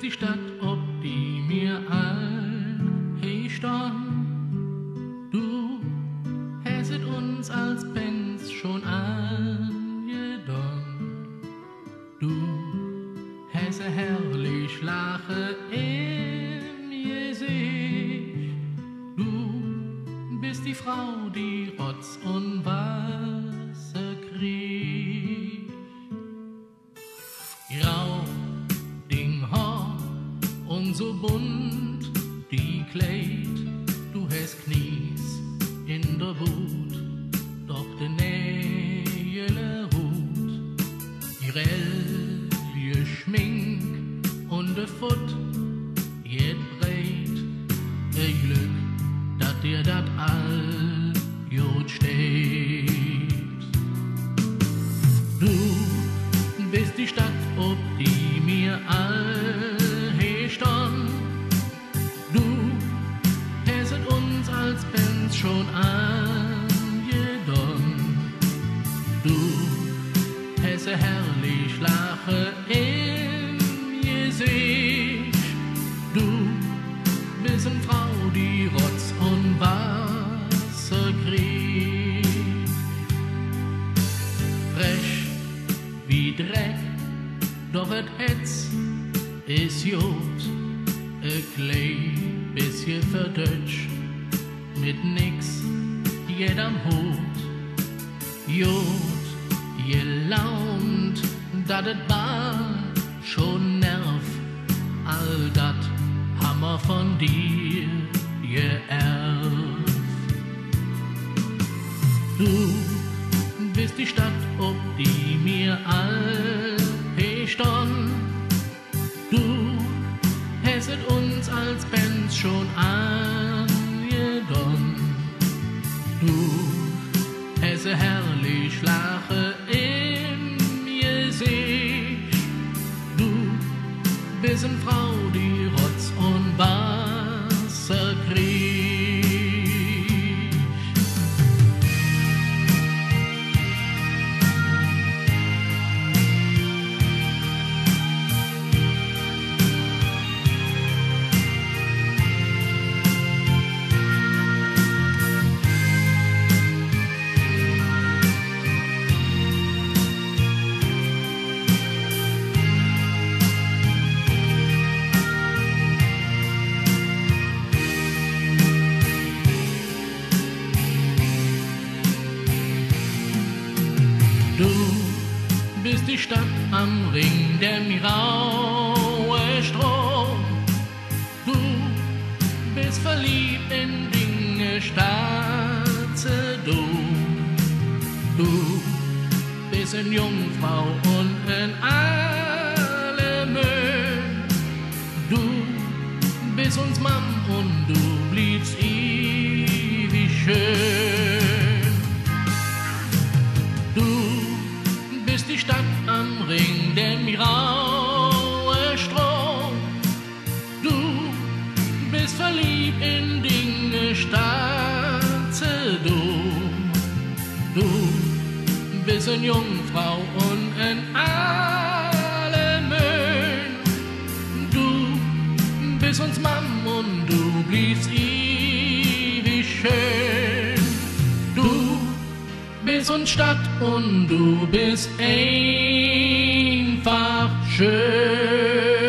bist die Stadt, ob die mir all stand. Du hässet uns als Benz schon angedonnt. Du hässe herrlich lache im Gesicht. Du bist die Frau, die Rotz und Wasser kriegt. Grau, Ding, Haar und so bunt die Kleid. Du hast Knies in der Wut, doch de Nägele ruht. Grell, geschmink und de Futt, jet breit, Glück, dat dir dat all jod steht. Du bist die Stadt, ob die mir all stand. Du hässet uns als Benz schon angedonnt. Du hässe herrlich lache im Gesicht. Du bist eine Frau, die Rotz und Wasser kriegt. Frech wie Dreck, doch et Hetz is jod, klein bisschen verdötscht, mit nix jedem Hut. Jod, gelaunt, dat et war schon nerv, all dat Hammer von dir geerbt. Du bist die Stadt, ob die mir all stand. Du hässet uns als Benz schon angedonnt. Du hässe herrlich lache im Gesicht. Du bist eine Frau, die Rotz und Wasser kriegt. Du bist die Stadt am Ring, der mir raue Strom. Du bist verliebt in Dinge, Staatse du. Du bist eine Jungfrau und in alle Müll. Du bist uns Mann und du bliebst ewig schön. Du bist die Stadt am Ring, der mir raue Strom. Du bist verliebt in Dinge, Staatse du. Du bist eine Jungfrau und in alle Müll. Du bist uns Mann und du bliebst ewig schön. Du bist uns Stadt und du bist einfach schön.